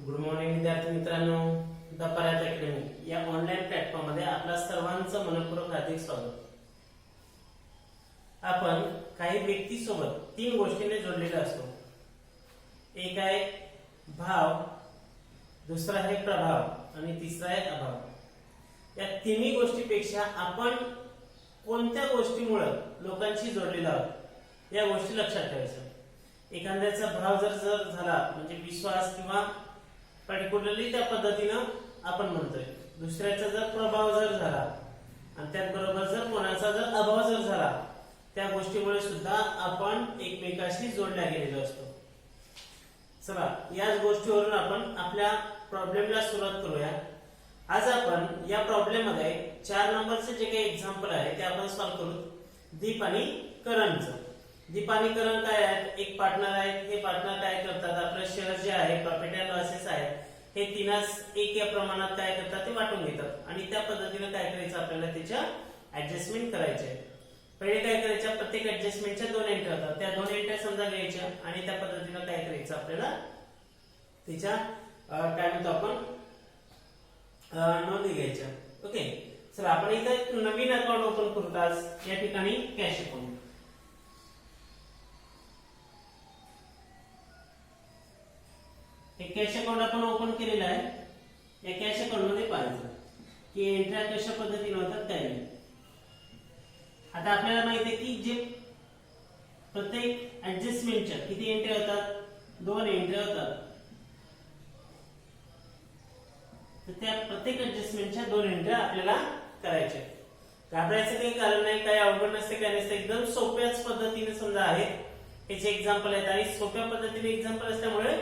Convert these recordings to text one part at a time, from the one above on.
Good morning विद्यार्थी मित्रांनो, the परात अकॅडमी या ऑनलाईन प्लॅटफॉर्म मध्ये आपल्या सर्वांचं मनपूर्वक हार्दिक स्वागत. आपण काही व्यक्ती सोबत तीन गोष्टींनी जोडलेले असतो. एक आहे भाव, दुसरा आहे प्रभाव आणि तिसरा आहे अभाव. या तिन्ही गोष्टीपेक्षा आपण कोणत्या गोष्टीमुळे लोकांशी जोडलेलो आहोत या गोष्टी लक्षात ठेवायच्या. एखाद्याचा भाव जर झाला म्हणजे विश्वास किंवा पर्टिक्युलरली त्या पद्धतीनं आपण म्हणतोय. दुसऱ्याचा जर प्रभाव जर झाला आणि त्याचबरोबर जर कोणाचा जर अभाव जर झाला त्या गोष्टीमुळे सुद्धा आपण एकमेकाशी जोडल्या गेलेलो असतो. चला याच गोष्टीवरून आपण आपल्या प्रॉब्लेमला सुरुवात करूया. आज आपण या प्रॉब्लेम मध्ये 4 नंबरचे जे काही एक्झाम्पल आहे ते आपण सॉल्व्ह करू. दीप आणि करणचं. दीप आणि करण काय आहेत? एक पार्टनर आहेत. हे पार्टनर काय करतात? आपले शेअर जे आहे, प्रॉफिट अँड लॉसेस आहेत, हे तीनच एक या प्रमाणात काय करतात ते वाटून घेतात आणि त्या पद्धतीने काय करायचं आपल्याला त्याच्या ऍडजस्टमेंट करायचे. पहिले काय करायचं, प्रत्येक ऍडजस्टमेंटच्या 2 एंट्री होतात. त्या 2 एंट्री समजा घ्यायच्या आणि त्या पद्धतीने काय करायचं आपल्याला त्याच्या काय म्हणतो आपण नोंदी घ्यायच्या. ओके, चला आपण इथे एक नवीन अकाउंट ओपन करू. आज या ठिकाणी कॅश अकाउंट. हे कॅश अकाउंट आपण ओपन केलेलं आहे. या कॅश अकाउंट मध्ये पाहायचं की एंट्र्या कशा पद्धतीने होतात काय नाही. आता आपल्याला माहिती आहे की जे प्रत्येक ऍडजस्टमेंटच्या किती एंट्री होतात? 2 एंट्री होतात. तर त्या प्रत्येक ऍडजस्टमेंटच्या 2 एंट्र्या आपल्याला करायच्या. घाबरायचं काही कारण नाही, काही अवघड नसते, काही नसते. एकदम सोप्याच पद्धतीने समजा आहेत. याचे एक्झाम्पल आहेत आणि सोप्या पद्धतीने एक्झाम्पल असल्यामुळे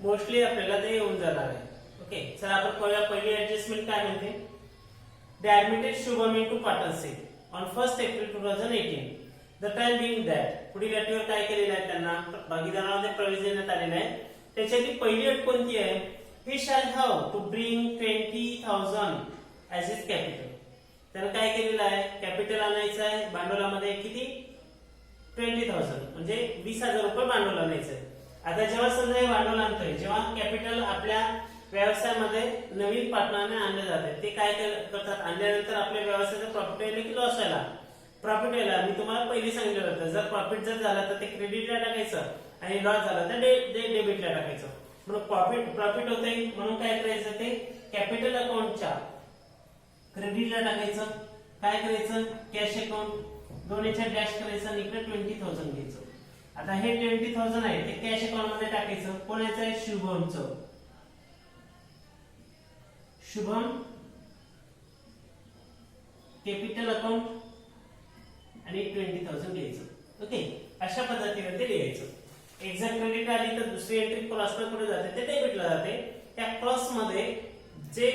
मोस्टली आपल्याला ते येऊन जाणार आहे. ओके, चला आपण पहिली ऍडजस्टमेंट काय म्हणते. They admitted Shubham into partnership on 1 April 2018. The time being that. पुढील अटीवर काय केलेलं आहे? त्यांना भागीदारामध्ये प्रवेश देण्यात आलेला आहे. त्याच्यातली पहिली अट कोणती आहे? he shall have to bring 20,000 as his capital. त्यानं काय केलेलं आहे? कॅपिटल आणायचं आहे. भांडवलामध्ये किती? 20,000 म्हणजे 20,000 रुपये भांडवल आणायचं आहे. आता जेव्हा समजा हे भांडवल आणतोय, जेव्हा कॅपिटल आपल्या व्यवसायामध्ये नवीन पार्टनरने आणले जाते, ते काय करतात? आणल्यानंतर आपल्या व्यवसायाचा प्रॉफिट व्हायला की लॉस व्हायला? प्रॉफिट व्हायला. मी तुम्हाला पहिले सांगितलं होतं, जर प्रॉफिट जर झाला तर ते क्रेडिटला टाकायचं आणि लॉस झाला तर डेबिटला टाकायचं. म्हणून प्रॉफिट होते म्हणून काय करायचं? ते कॅपिटल अकाउंटच्या क्रेडिटला टाकायचं. काय करायचं? कॅश अकाउंट 2 याच्या डॅश करायचं आणि इकडे 20,000 घ्यायचं. आता हे 20,000 आहे ते कॅश अकाउंट मध्ये टाकायचं. कोणाचं आहे? शुभमचं. शुभम कॅपिटल अकाउंट आणि 20,000 घ्यायचं. ओके, अशा पद्धतीने ते लिहायचं. एक जर क्रेडिट आली तर दुसरी एंट्री क्रॉसला कुठे जाते? ते डेबिटला जाते. त्या क्रॉस मध्ये जे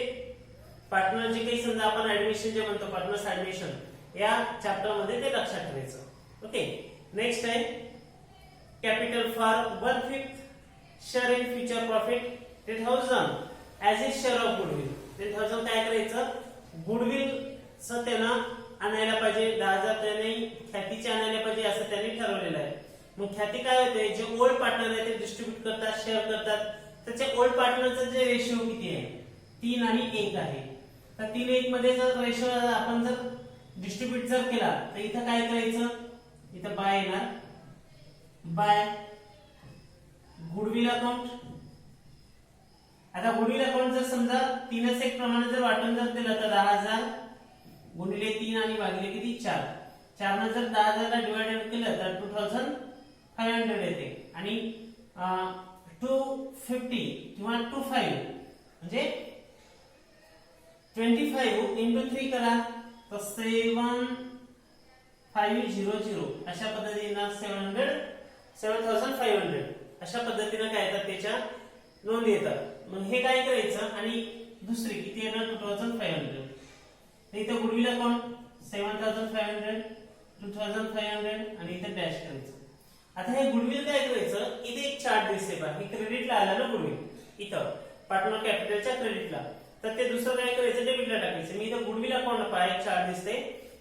पार्टनर जे काही समजा आपण ऍडमिशन जे म्हणतो, पार्टनर्स ऍडमिशन, या चॅप्टर मध्ये ते लक्षात ठेवायचं. ओके, नेक्स्ट आहे capital for 1/5 share in future profit 10,000 as a share of goodwill. 10,000 काय करायचं? गुडविल च त्यानं आणायला पाहिजे. 10,000 त्याने ख्यातीचे आणायला पाहिजे असं त्यांनी ठरवलेलं आहे. मग ख्याती काय होते? जे ओल्ड पार्टनर आहे ते डिस्ट्रीब्यूट करतात, शेअर करतात. त्याच्या ओल्ड पार्टनरचं जे रेशिओ किती आहे? 3 आणि 1 आहे. तर 3:1 मध्ये जर रेशिओ आपण जर डिस्ट्रीब्यूट जर केला तर इथं काय करायचं? इथं बाय येणार. By goodwill account. आता गुडविल अकाउंट जर समजा 3:1 प्रमाणे जर वाटून जर दिलं तर 10,000 गुणिले 3 आणि भागिले किती? 4. 4 ने जर 10,000 ला डिवाइडेड केलं तर 2,500 येते आणि 250 किंवा 25 म्हणजे 25 into 3 करा तर 7,500 अशा पद्धतीने 7,500 अशा पद्धतीने काय येतात? त्याच्या नोंदी येतात. मग हे काय करायचं? आणि दुसरी किती येणार? 2,500. इथं गुडविल अकाउंट 7,500 2,500 आणि इथे डॅश करायचं. आता हे गुडविल काय करायचं? इथे एक चार्ट दिसते बघा, हे क्रेडिटला आलं ना गुडविल, इथं पार्टनर कॅपिटलच्या क्रेडिटला. तर ते दुसरं काय करायचं? डेबिटला टाकायचं. मी इथं गुडविल अकाउंट पहा एक चार्ट दिसते.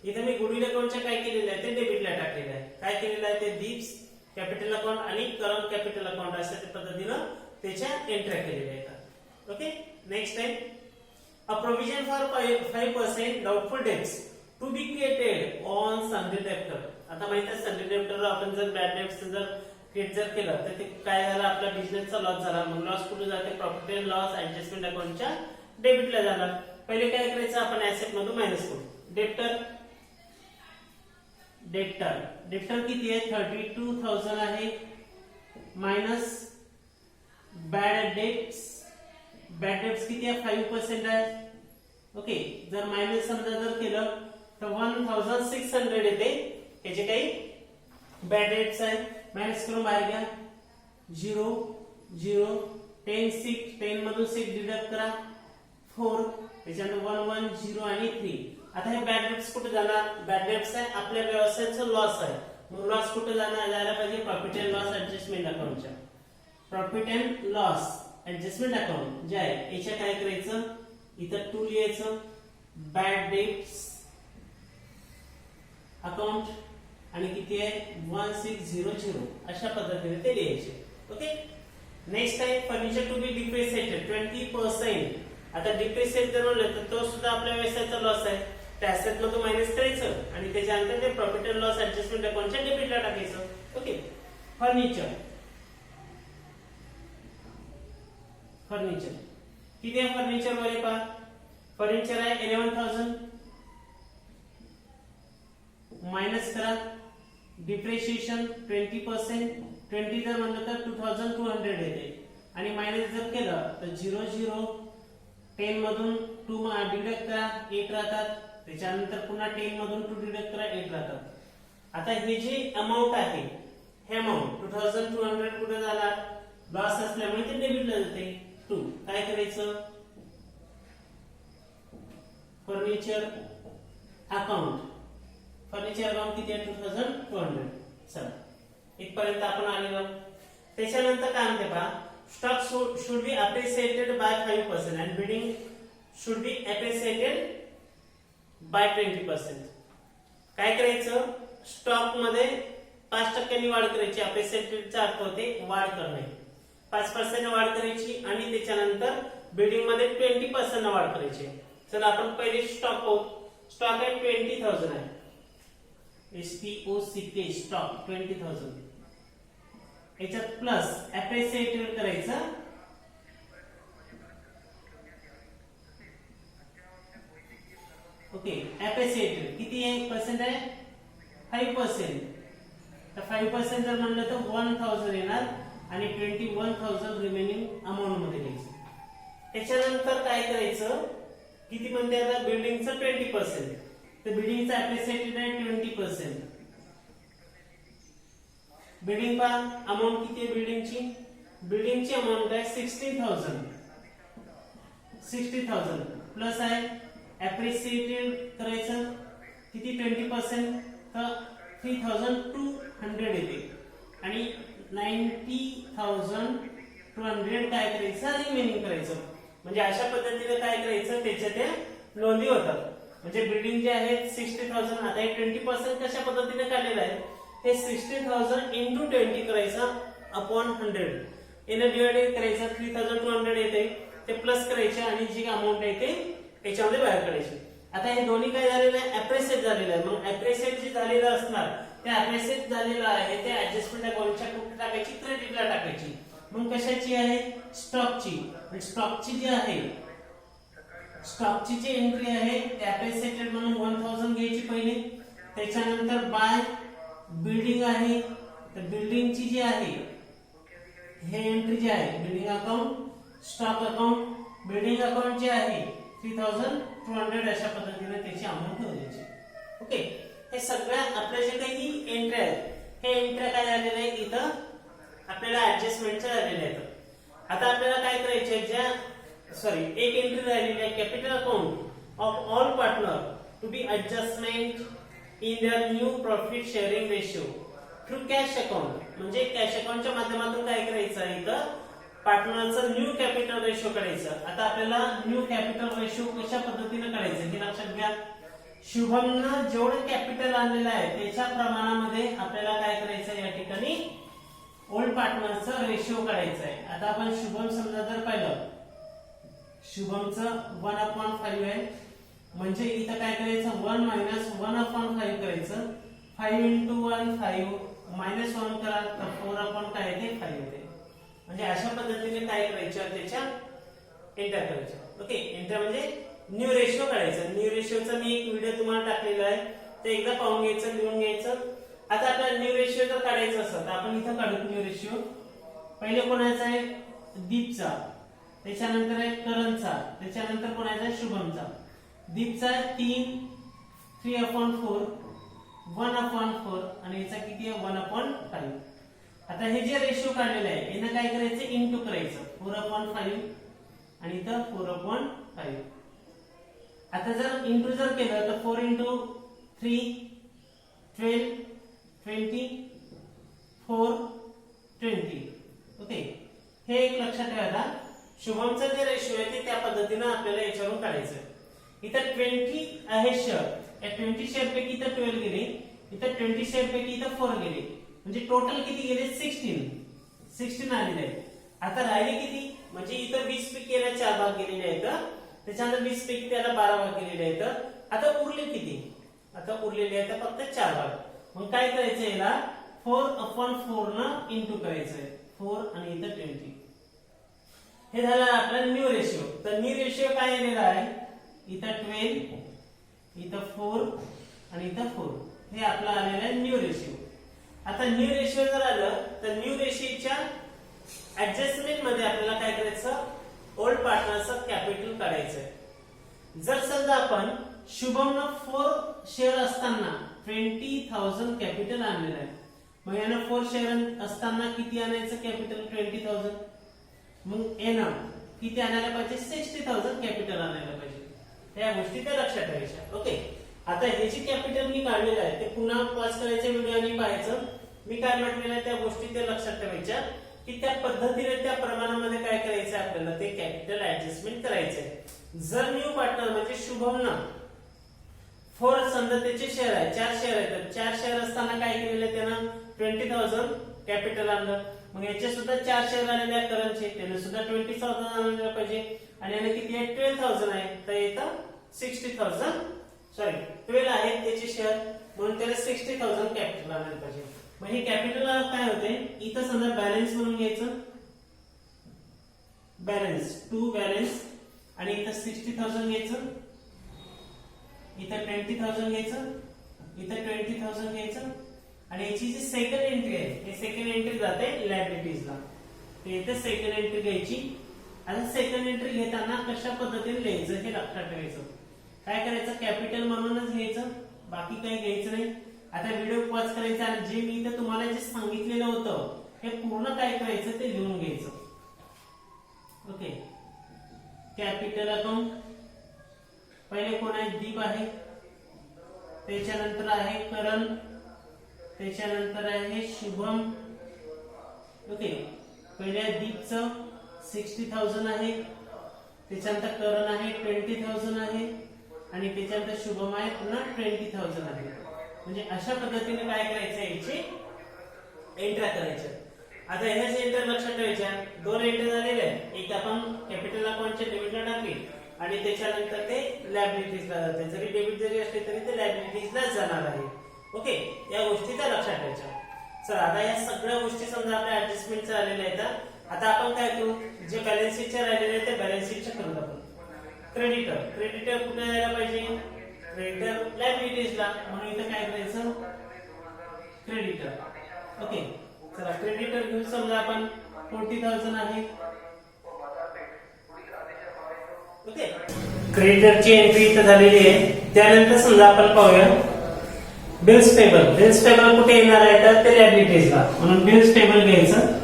इथे मी गुडविल अकाउंटच्या काय केलेलं आहे? ते डेबिटला टाकलेलं आहे. काय केलेलं आहे? ते दीप्स कॅपिटल अकाउंट आणि करंट कॅपिटल अकाउंट अशा पद्धतीनं त्याच्या एंट्री केलेल्या आहेत. ओके नेक्स्ट आहे a provision for 5% doubtful debts to be created on sundry debtor. आता माहिती आहे सन्डे डेप्टर आपण जर बॅड डेट्स जर क्रिएट जर केलं तर ते काय झालं आपला बिझनेसचा लॉस झाला. मग लॉस कुठे जाते प्रॉफिट अँड लॉस ऍडजस्टमेंट अकाउंटच्या डेबिटला जाणार. पहिले काय करायचं आपण ऍसेट मधून मायनस करू. डेप्टर किती आहे 32,000 आहे मायनस बॅड डेट्स किती आहे 5% आहे. ओके जर मायनस समजा जर केलं तर 1600 येते. याचे काही बॅड डेट्स आहे मायनस करून बाहेर घ्या 0 0 10 6 10 मधून 6 डिडक्ट करा 4 त्याच्यानंतर 1 1 0 आणि 3. आता हे बॅड डेट्स कुठे जाणार. बॅड डेट्स आहे आपल्या व्यवसायाचा लॉस आहे. मग लॉस कुठे जायला पाहिजे प्रॉफिट अँड लॉस ऍडजस्टमेंट अकाउंटच्या. Profit and loss adjustment account जे आहे याच्या काय करायचं इथं 2 लिहायचं बॅड डेट्स अकाउंट आणि किती आहे 1600 अशा पद्धतीने ते लिहायचे. ओके नेक्स्ट आहे फर्निचर टू बी डिप्रिसिएटेड 20%. आता डिप्रिसिएट जर म्हणलं तर तो सुद्धा आपल्या व्यवसायाचा लॉस आहे. त्या ऍसेट मधून मायनस करायचं आणि त्याच्यानंतर ते प्रॉफिट अँड लॉस ऍडजस्टमेंट अकाउंटच्या डेबिटला टाकायचं. ओके फर्निचर किती आहे फर्निचर मध्ये पहा फर्निचर आहे 11,000 मायनस करा डिप्रिशिएशन 20% 20 जर म्हणलं तर 2,200 येते आणि मायनस जर केलं तर 0 0 10 मधून 2 डिडक्ट करा 8 राहतात. त्याच्यानंतर पुन्हा 10 मधून 2 डिडक्ट करा 8 राहतात. आता हे जे अमाउंट आहे हे अमाउंट 2,200 कुठे जाणार लॉस असल्यामुळे ते डेबिटला जाते. 2 काय करायचं फर्निचर अकाउंट किती आहे 2,200. चला इथपर्यंत आपण आलेलो. त्याच्यानंतर काय म्हणते पहा stock should be appreciated by 5% and building should be appreciated by 20%. काय करायचं स्टॉक मध्ये 5% वाढ करायची. अप्रिसिएटेडचा अर्थ होते वाढ करणे 5% वाढ करायची आणि त्याच्यानंतर बिल्डिंग मध्ये 20% वाढ करायची. चला आपण पहिले स्टॉक पाहू. स्टॉक आहे 20,000 आहे STOCK स्टॉक 20,000 याच्यात प्लस अप्रिसिएटेड करायचं ओके अप्रिसिएटेड किती आहे पर्सेंट आहे 5%. तर 5% जर म्हणलं तर 1,000 येणार आणि 21,000 रिमेनिंग अमाउंट मध्ये घ्यायचं. त्याच्यानंतर काय करायचं किती म्हणते आता बिल्डिंगचं 20% तर बिल्डिंगचं अप्रिसिएटेड आहे 20%. बिल्डिंग पहा अमाउंट किती आहे बिल्डिंगची अमाउंट आहे 60,000 प्लस आहे अप्रिसिएटेड करायचं किती 20% तर 3,200 येते आणि 90,200 काय करायचं रिमेनिंग करायचं. म्हणजे अशा पद्धतीने काय करायचं त्याच्या त्या नोंदी होतात. म्हणजे बिल्डिंग जे आहे 60,000 आता हे 20% कशा पद्धतीने काढलेलं आहे हे 60,000 इंटू 20 करायचं अपॉन 100 याने डिवाइडेड करायचं 3,200 येते ते प्लस करायचे आणि जी अमाऊंट आहे ते याच्यामध्ये बाहेर काढायची. आता हे दोन्ही काय झालेलं आहे अप्रिसिएट झालेलं आहे. मग अप्रिसिएट जे झालेलं असणार ते अप्रिसिएट झालेलं आहे ते ऍडजस्टमेंट अकाउंटच्या कुठे टाकायची क्रेडिटला टाकायची. मग कशाची आहे स्टॉकची. स्टॉकची जी आहे स्टॉकची जी एंट्री आहे ते अप्रिसिएटेड म्हणून 1,000 घ्यायची पहिले. त्याच्यानंतर बाय बिल्डिंग आहे तर बिल्डिंगची जी आहे हे एंट्री जी आहे building account stock account building account जे आहे 3,200 अशा पद्धतीने त्याची अमाउंट द्यायची. ओके हे सगळ्या आपल्या जे काही एंट्री आहेत हे एंट्री काय झालेल्या आहे इथं आपल्याला ऍडजस्टमेंटच्या झालेल्या आहेत. आता आपल्याला काय करायचे एक एंट्री राहिलेली आहे capital account of all partner to be adjustment in their new profit sharing ratio through cash account. म्हणजे कॅश अकाउंटच्या माध्यमातून काय करायचं इथं पार्टनरचं न्यू कॅपिटल रेशो काढायचं. आता आपल्याला न्यू कॅपिटल रेशो कशा पद्धतीने काढायचं हे लक्षात घ्या. शुभमनं जेवढं कॅपिटल आणलेलं आहे त्याच्या प्रमाणामध्ये आपल्याला काय करायचं या ठिकाणी ओल्ड पार्टनरचं रेशिओ काढायचं आहे. आता आपण शुभम समजा जर पाहिलं शुभमचं 1/5 आहे, म्हणजे इथं काय करायचं 1 मायनस 1/5 करायचं. 5 into 1 5 मायनस 1 करा तर 4 काय येते 5 येते. म्हणजे अशा पद्धतीने काय करायचं त्याच्या एंटर करायचं. ओके, एंटर म्हणजे न्यू रेशिओ काढायचं. न्यू रेशिओचा मी एक व्हिडिओ तुम्हाला टाकलेला आहे, ते एकदा पाहून घ्यायचं, लिहून घ्यायचं. आता आपल्याला न्यू रेशिओ जर काढायचं असेल तर आपण इथं काढू न्यू रेशिओ. पहिले कोणाचा आहे दीपचा, त्याच्यानंतर आहे करणचा, त्याच्यानंतर कोणाचा आहे शुभमचा. दीपचा 3/4 1/4 आणि याचा किती आहे 1/5. आता हे जे रेशिओ काढलेलं आहे यांना काय करायचं इंटू करायचं 4/5 आणि इथं 4/5. आता जर इंटू जर केलं तर 4 into 3 12 20 4 20. ओके, हे एक लक्षात ठेवायला. शुभमचा जे रेशिओ आहे ते त्या पद्धतीने आपल्याला याच्यावरून काढायचं. इथं 20 आहे शेअर, या 20 शेअर पैकी इथं 12 गेले, इथं 20 शेअर पैकी इथं 4 गेले, म्हणजे टोटल किती गेले 16 आलेले आहेत. आता राहिले किती, म्हणजे इथं 20 पैकी याला 4 भाग गेलेले आहेत, त्याच्यानंतर 20 पैकी त्याला 12 भाग गेलेले आहेत. आता उरले किती, आता उरलेले आहेत फक्त 4 भाग. मग काय करायचं याला 4/4 न इंटू करायचंय 4 आणि इथं 20. हे झालं आपला न्यू रेशिओ. तर न्यू रेशिओ काय येणार आहे, इथं 12 इथं 4 आणि इथं 4, हे आपलं आलेलं आहे न्यू रेशिओ. आता न्यू रेशिओ जर आलं तर न्यू रेशिओच्या ऍडजस्टमेंट मध्ये आपल्याला काय करायचं ओल्ड पार्टनरचं कॅपिटल काढायचंय. जर समजा आपण शुभमनं 4 शेअर असताना 20,000 कॅपिटल आणलेलं आहे, मग यानं 4 शेअर असताना किती आणायचं कॅपिटल 20,000. मग यानं किती आणायला पाहिजे 60,000 कॅपिटल आणायला पाहिजे. त्या गोष्टी त्या लक्षात ठेवायच्या. ओके, आता हे जे कॅपिटल मी काढलेलं आहे ते पुन्हा पॉज करायचं, व्हिडिओ आणि पाहायचं. मी काय म्हटलेलं आहे त्या गोष्टी त्या लक्षात ठेवायच्या की त्या पद्धतीने त्या प्रमाणामध्ये काय करायचं आपल्याला ते कॅपिटल ऍडजस्टमेंट करायचंय. जर न्यू पार्टनर म्हणजे शुभमनं 4 समजा त्याचे शेअर आहे 4 शेअर आहेत, 4 शेअर असताना काय केलेलं त्यानं 20,000 कॅपिटल आणलं. मग याचे सुद्धा 4 शेअर आलेले आहेत करंटचे, त्याने सुद्धा 20,000 आणायला पाहिजे. आणि याने किती आहे 12,000 आहे, तर इथं 60,000 12 आहेत त्याचे शेअर, म्हणून त्याला 60,000 कॅपिटल आणायला पाहिजे. मग हे कॅपिटल काय होते इथं समजा बॅलन्स म्हणून घ्यायचं, बॅलन्स टू बॅलन्स, आणि इथं 60,000 घ्यायचं, इथं 20,000 घ्यायचं, इथं 20,000 घ्यायचं. आणि याची जी सेकंड एंट्री आहे हे सेकंड एंट्री जाते लायबिलिटीजला, ते इथे सेकंड एंट्री घ्यायची. आता सेकंड एंट्री घेताना कशा पद्धतीने लिहायचं हे लक्षात ठेवायचं. काय करायचं कॅपिटल म्हणूनच घ्यायचं, बाकी काही घ्यायचं नाही. आता व्हिडिओ पॉज करायचा आणि जे मी इथं तुम्हाला जे सांगितलेलं होतं हे पूर्ण काय करायचं ते लिहून घ्यायचं. ओके, कॅपिटल अकाउंट पहिले कोण आहे दीप आहे, त्याच्यानंतर आहे करण, त्याच्यानंतर आहे शुभम. ओके, पहिले दीपचं 60,000 आहे, त्याच्यानंतर करण आहे 20,000 आहे, आणि त्याच्यानंतर शुभम आहे पुन्हा 20,000 आहे. म्हणजे अशा पद्धतीने काय करायचं याची एंट्री करायच्या. आता ह्याच एंटर लक्षात ठेवायच्या, 2 एंटर झालेले आहेत. एक आपण कॅपिटल अकाउंटच्या डेबिटला टाकली आणि त्याच्यानंतर ते लायबिलिटीजला जाते. जरी डेबिट जरी असले तरी ते लायबिलिटीजलाच जाणार आहे. ओके, या गोष्टी त्या लक्षात ठेवायच्या. चला आता या सगळ्या गोष्टी समजा आपल्या ऍडजस्टमेंटच्या आलेल्या आहेत. आता आपण काय करू, जे बॅलन्स शीटच्या राहिलेले आहेत ते बॅलन्स शीटच्या करू आपण. क्रेडिटर, क्रेडिटर कुठे यायला पाहिजे क्रेडिटर लायबिलिटीजला, म्हणून इथं काय करायचं क्रेडिटर. ओके, चला क्रेडिटर घेऊ. समजा आपण 40,000 आहे. ओके, क्रेडिटरची एंट्री इथं झालेली आहे. त्यानंतर समजा आपण पाहूया बिल्स पेबल. बिल्स पेबल कुठे येणार आहे तर ते लायबिलिटीजला, म्हणून बिल्स पेबल घ्यायचं.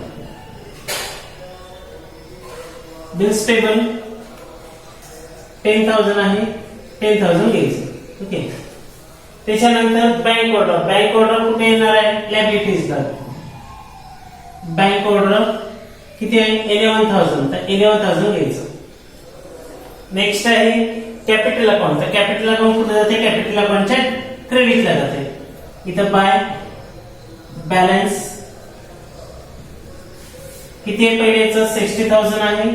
बिल्स पेबल 10,000 आहे, 10,000 घ्यायचं. ओके, त्याच्यानंतर बँक ऑर्डर. बँक ऑर्डर कुठे येणार आहे लायबिलिटीजला. बँक ऑर्डर किती आहे 11,000, तर 11,000 घ्यायचं. नेक्स्ट आहे कॅपिटल अकाउंट. तर कॅपिटल अकाउंट कुठे जाते कॅपिटल अकाउंटच्या क्रेडिटला जाते. इथं बाय बॅलन्स किती आहे पहिलेच 60,000 आहे,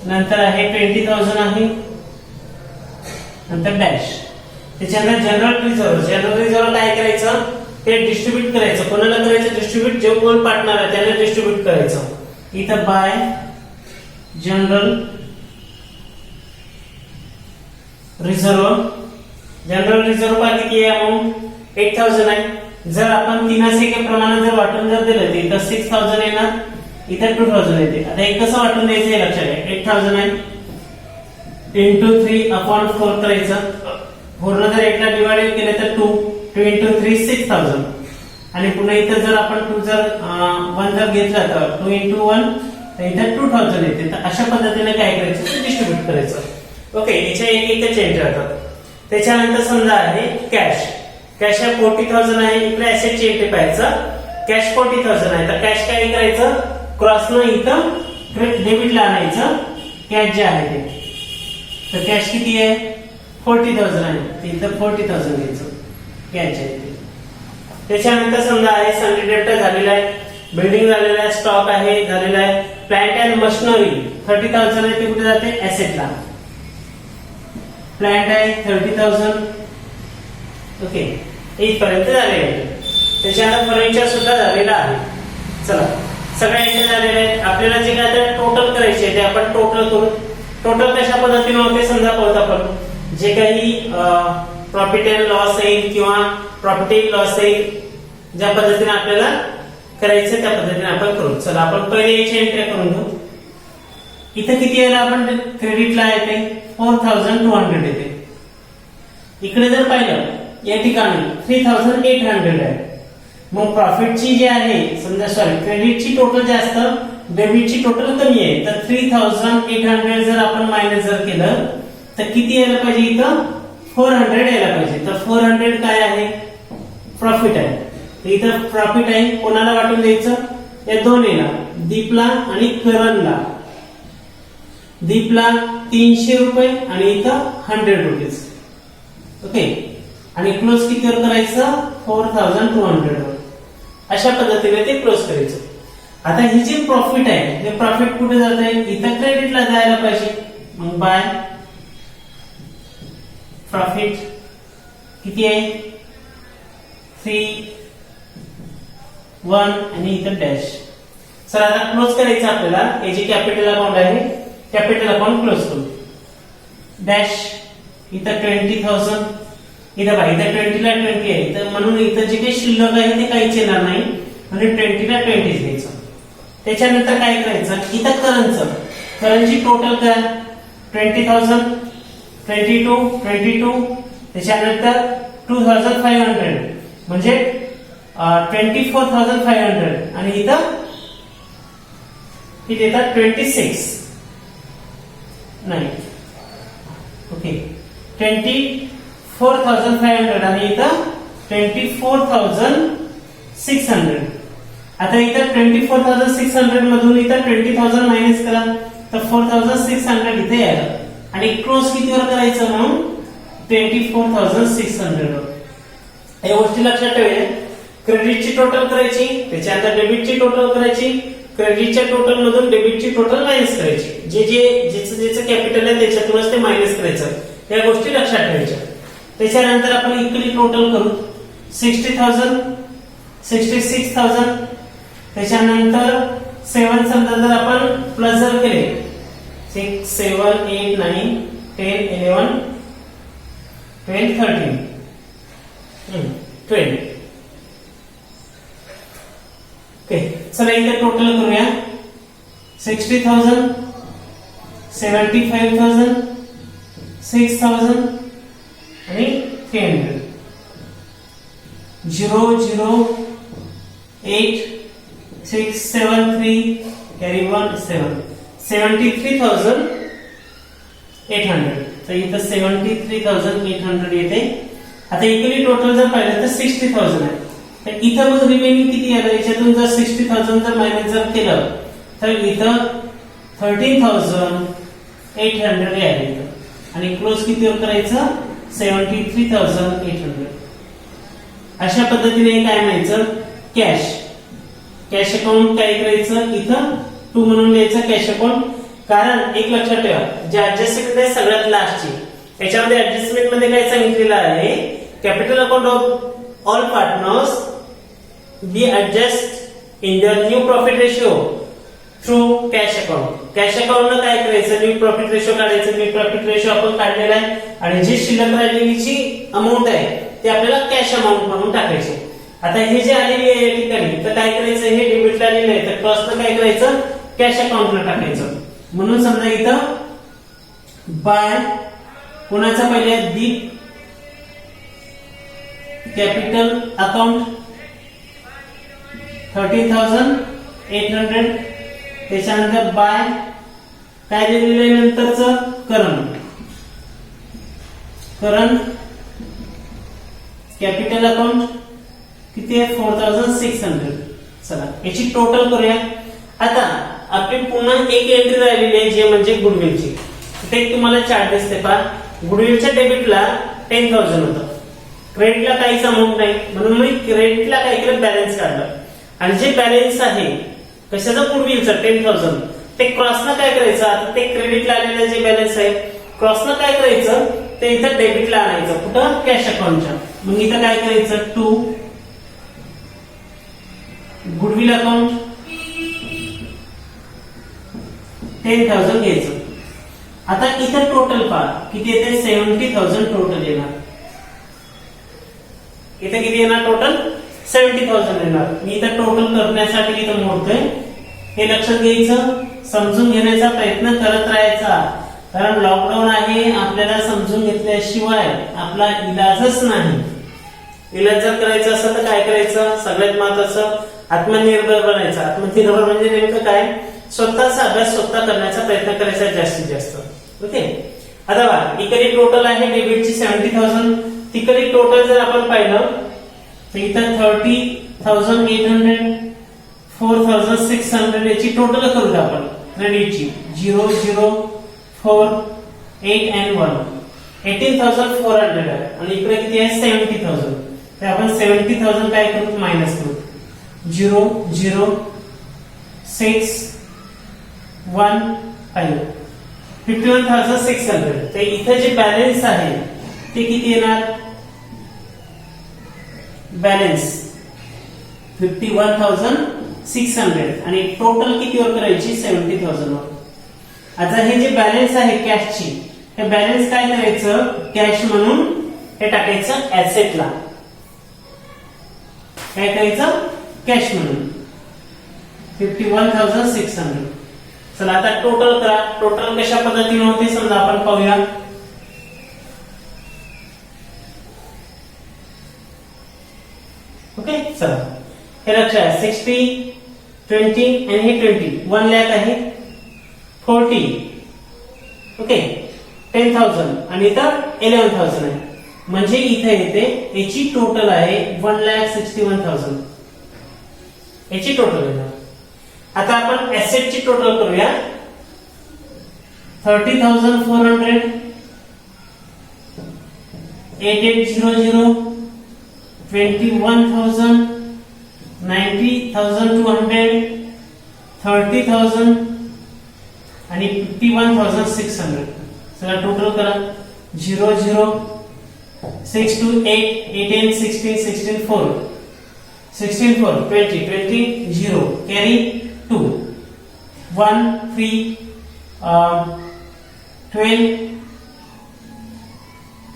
नंतर आहे 20,000 आहे, नंतर डॅश. त्याच्यानंतर जनरल रिझर्व्ह काय करायचं ते डिस्ट्रीब्यूट करायचं. कोणाला करायचं डिस्ट्रीब्यूट, जे कोण पार्टनर आहे त्यांना डिस्ट्रीब्यूट करायचं. इथं बाय जनरल रिझर्व्ह काय किती आहे अमाऊंट 8,000 आहे. जर आपण 3 प्रमाणात जर वाटून जर दिलं तर इथं 6,000 येणार, इथं 2,000 येते. आता हे कसं वाटून द्यायचं हे लक्षात घ्या. 8,000 आहे इंटू 3/4 करायचं. पूर्ण जर 8 ला डिवाइड केले तर 2 इंटू 3 6,000 आणि पुन्हा इथं जर आपण 2 जर 1 जर घेतला तर 2 इंटू 1 तर इथं 2,000 येते. तर अशा पद्धतीने काय करायचं डिस्ट्रीब्यूट करायचं. ओके, याच्या एक एंट्री राहतात. त्याच्यानंतर समजा आहे कॅश. कॅश आहे 40,000 आहे. इकडे ऍसेटची एंट्री पाहायचं. कॅश 40,000 आहे तर कॅश काय करायचं क्रॉसनं इथं डेबिटला आणायचं कॅश जे आहे ते. तर कॅश किती आहे 40,000 आहे तर इथं 40,000 घ्यायचं कॅश आहे ते. त्याच्यानंतर समजा आहे सन्डी डेप्ट झालेला आहे, बिल्डिंग झालेला आहे, स्टॉक आहे झालेला आहे, प्लांट अँड मशिनरी 30,000 आहे ते कुठे जाते ऍसेटला. प्लांट आहे 30,000. ओके, इथपर्यंत झालेलं आहे. त्याच्यानंतर फर्निचर सुद्धा झालेला आहे. चला सगळ्या एंट्री झालेल्या आहेत. आपल्याला जे काय टोटल करायचे ते आपण टोटल करू. टोटल कशा पद्धतीने होते समजा पाहत आपण. जे काही प्रॉफिट अँड लॉस येईल किंवा प्रॉफिट लॉस येईल ज्या पद्धतीने आपल्याला करायचं त्या पद्धतीने आपण करू. चला आपण पहिले याची एंट्री करून घेऊ. इथं किती यायला आपण क्रेडिटला येते 4,200 येते. इकडे जर पाहिलं या ठिकाणी 3,800 आहे. मग प्रॉफिटची जी आहे समजा क्रेडिटची टोटल जास्त डेबिटची टोटल कमी आहे. तर 3,800 जर आपण मायनस जर केलं तर किती यायला पाहिजे इथं 400 यायला पाहिजे. तर 400 काय आहे प्रॉफिट आहे. तर इथं प्रॉफिट आहे कोणाला वाटून द्यायचं या दोन्हीला, दीपला आणि करणला. दीपला 300 रुपये आणि इथं 100 रुपीज. ओके, आणि क्लोज कितीवर करायचं 4,200 वर. अशा पद्धतीने ते क्लोज करायचं. आता ही जी प्रॉफिट आहे हे प्रॉफिट कुठे जात आहे इथं क्रेडिटला जायला पाहिजे. मग बाय प्रॉफिट किती आहे 3, 1 आणि इथं डॅश. सर आता क्लोज करायचं आपल्याला. हे जे कॅपिटल अकाउंट आहे कॅपिटल अकाउंट क्लोज करू. डॅश इथं 20,000 इथं बघा इथं 20 ला 20 आहे तर म्हणून इथं जे काही शिल्लक आहे ते काहीच येणार नाही म्हणजे 20 ला 20 घ्यायचं. त्याच्यानंतर काय करायचं इथं करंटची टोटल करा 20,000 22 त्याच्यानंतर 2,500 म्हणजे 24,500 आणि इथं किती येतात 26 नाही. ओके 24,500 आणि इथं 24,600. आता इथं 24,600 मधून इथं 20,000 मायनस करा तर 4,600 इथे यायला आणि क्लोज कितीवर करायचं म्हणून 24,600 वर. या गोष्टी लक्षात ठेवा. क्रेडिटची टोटल करायची, त्याच्यानंतर डेबिटची टोटल करायची, क्रेडिटच्या टोटल मधून डेबिटची टोटल मायनस करायची. ज्याचं कॅपिटल आहे त्याच्यातूनच ते मायनस करायचं. या गोष्टी लक्षात ठेवायच्या. त्याच्यानंतर आपण इक्वली टोटल करू 60,000 66,000. त्याच्यानंतर 7 समजा जर आपण प्लस जर केले 6 7 8 9 10 11 12 13 20. ओके चला इथे टोटल करूया 60,000 75,000 6,000 आणि 300. 0 0 8 6 7 3 carry 1 7 73,800. तर इथं 73,800 येते. आता इक्वली टोटल जर पाहिलं तर 60,000 आहे. तर इथं मग रिमेनिंग किती आलं याच्यातून जर 60,000 जर मायनस जर केलं तर इथं 13,800 आहे इथं आणि क्लोज कितीवर करायचं 73,800. अशा पद्धतीने काय म्हणायचं कॅश अकाउंट काय करायचं इथं 2 म्हणून द्यायचं कॅश अकाउंट. कारण एक लक्षात ठेवा, जे ऍडजस्टमेंट आहे सगळ्यात लास्टची, याच्यामध्ये ऍडजस्टमेंट मध्ये काय सांगितलेलं आहे, capital account of all partners be adjust in the new profit ratio through cash account. Cash account काय करायचं, न्यू प्रॉफिट रेशियो काढायचं. न्यू प्रॉफिट रेशियो आपण काढलेला आहे आणि जी शिल्लक राहिलेलीची अमाऊंट आहे ते आपल्याला कॅश अमाऊंट म्हणून टाकायची. आता हे जे आलेली आहे या ठिकाणी, तर काय करायचं, हे डेबिटला आलेलं आहे तर क्रॉसनं काय करायचं, कॅश अकाउंटला टाकायचं. म्हणून समजा इथं बाय कोणाचा पहिले दी कॅपिटल अकाउंट 13,800, त्याच्यानंतर बाय काय दिलेलं आहे नंतरचं करंट कॅपिटल अकाउंट किती आहे 4,600. चला याची टोटल करूया. आता आपली पुन्हा एक एंट्री राहिलेली आहे जे म्हणजे गुडविलची. ते तुम्हाला चार्ट दिसते पहा. गुडविलच्या डेबिटला 10,000 होतं, क्रेडिटला काहीच अमाऊंट नाही, म्हणून मी क्रेडिटला काय केलं, बॅलन्स काढलं. आणि जे बॅलन्स आहे कशाचं, गुडविलचं 10,000, ते क्रॉसनं काय करायचं, आता ते क्रेडिटला आलेलं जे बॅलन्स आहे क्रॉसनं काय करायचं, ते इथं डेबिटला आणायचं. कुठं, कॅश अकाउंटच्या. मग इथं काय करायचं, टू गुडविल अकाउंट 10,000 घ्यायचं. आता इथं टोटल पहा किती येते, 70,000 टोटल येणार. इथे किती येणार, टोटल 70,000 येणार. मी इथं टोटल करण्यासाठी इथं मोडतोय, हे लक्षात घ्यायचं, समजून घेण्याचा प्रयत्न करत राहायचा. कारण लॉकडाऊन आहे, आपल्याला समजून घेतल्याशिवाय आपला इलाजच नाही. इलाज जर करायचा असेल तर काय करायचं, सगळ्यात महत्वाचं आत्मनिर्भर बनायचं. आत्मनिर्भर म्हणजे नेमकं काय, स्वतःचा अभ्यास स्वतः करण्याचा प्रयत्न करायचा जास्तीत जास्त. ओके. आता बघा इकडे टोटल आहे डेबिटची 70,000, तिकडे टोटल जर आपण पाहिलं तर इथं 30,800, 4,600 याची टोटल करूया आपण क्रेडिटची. 0, 0, 4, 8 and 1 18,400 आहे. आणि इकडे किती आहे, 70,000. तर आपण 70,000 काय करू, मायनस करू. 0, 0, 6, 1, 5 51,600. तर इथे जे बॅलन्स आहे ते किती येणार, बॅलन्स 51,600 आणि टोटल कितीवर करायची, 70,000 वर. आता हे जे बॅलन्स आहे कॅशची, हे बॅलन्स काय करायचं, कॅश म्हणून हे टाकायचं ऍसेटला. काय करायचं, कॅश म्हणून 51,600. चला आता टोटल करा. टोटल कशा पद्धतीने होते समजा आपण पाहूया. ओके. चला हे लक्षात 60, 20 आणि हे 20, 1 लाख आहे, 40, ओके, 10,000 आणि इथं 11,000 आहे. म्हणजे इथे येते याची टोटल आहे 1,61,000 याची टोटल आहे. आता आपण एसेटची टोटल करूया. 30,400, 8800, 21,000, 90,200, 30,000 आणि 51,600. चला टोटल करा. 0, 0, 6, 2, 8, 18, 16, 16, 4, 16, 4, 20, 20, 0, carry 2, 1, 3, 12,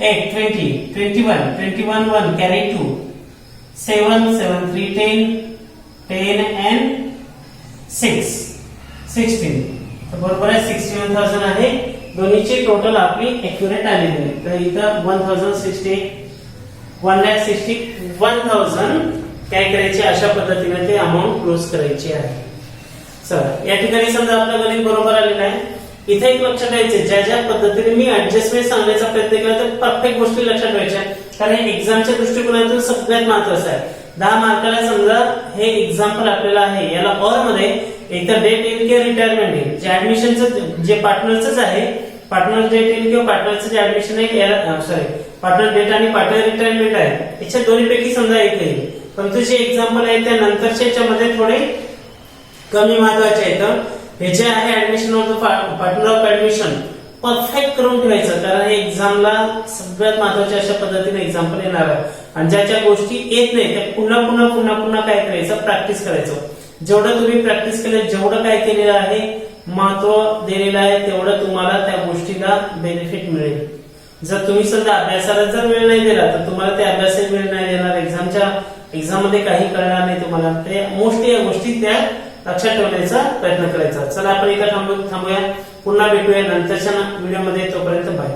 8, 20, 21, 21, 1, carry 2, 7, 7, 3, 10, 10 and 6, 16. तर बरोबर आहे 61,000 आहे. दोन्हीची टोटल आपली एक्युरेट आलेली आहे. तर इथं 1,060, 1,61,000 काय करायचे, अशा पद्धतीने ते अमाऊंट क्लोज करायची आहे. चला या ठिकाणी समजा आपलं गणित बरोबर आलेलं आहे. इथे एक लक्षात ठेवायचं, ज्या ज्या पद्धतीने मी ऍडजस्टमेंट सांगण्याचा प्रयत्न केला तर प्रत्येक गोष्टी लक्षात ठेवायच्या, कारण एक्झामच्या दृष्टिकोनातून सगळ्यात महत्वाचं आहे. 10 मार्काला समजा हे एक्झाम्पल आपल्याला आहे, याला और मध्ये एकतर डेट येईल किंवा रिटायरमेंट येईल. जे ऍडमिशनचं जे पार्टनरच आहे, पार्टनर डेट येईल किंवा पार्टनरचं जे ऍडमिशन आहे, सॉरी पार्टनर डेट आणि पार्टनर रिटायरमेंट आहे, याच्या दोन्हीपैकी समजा एक येईल. परंतु जे एक्झाम्पल आहे त्या नंतरच्या याच्यामध्ये थोडे कमी महत्वाचे आहेत. हे जे आहे admission of the partner of admission perfect करून ठेवायचं, कारण हे एक्झामला सगळ्यात महत्वाच्या अशा पद्धतीने एक्झाम्पल येणार आहे. आणि ज्या ज्या गोष्टी येत नाही त्या पुन्हा पुन्हा पुन्हा पुन्हा काय करायचं, प्रॅक्टिस करायचं. जेवढं तुम्ही प्रॅक्टिस केलं, जेवढं काय केलेलं आहे, महत्व दिलेलं आहे, तेवढं तुम्हाला त्या गोष्टीला बेनिफिट मिळेल. जर तुम्ही सध्या अभ्यासाला जर वेळ नाही दिला तर तुम्हाला त्या अभ्यासाला वेळ नाही देणार, एक्झाम मध्ये काही कळणार नाही तुम्हाला. ते मोस्टली या गोष्टी त्या लक्षात ठेवण्याचा प्रयत्न करायचा. चला आपण इथं थांबूया, पुन्हा भेटूया नंतरच्या व्हिडिओमध्ये. तोपर्यंत बाय.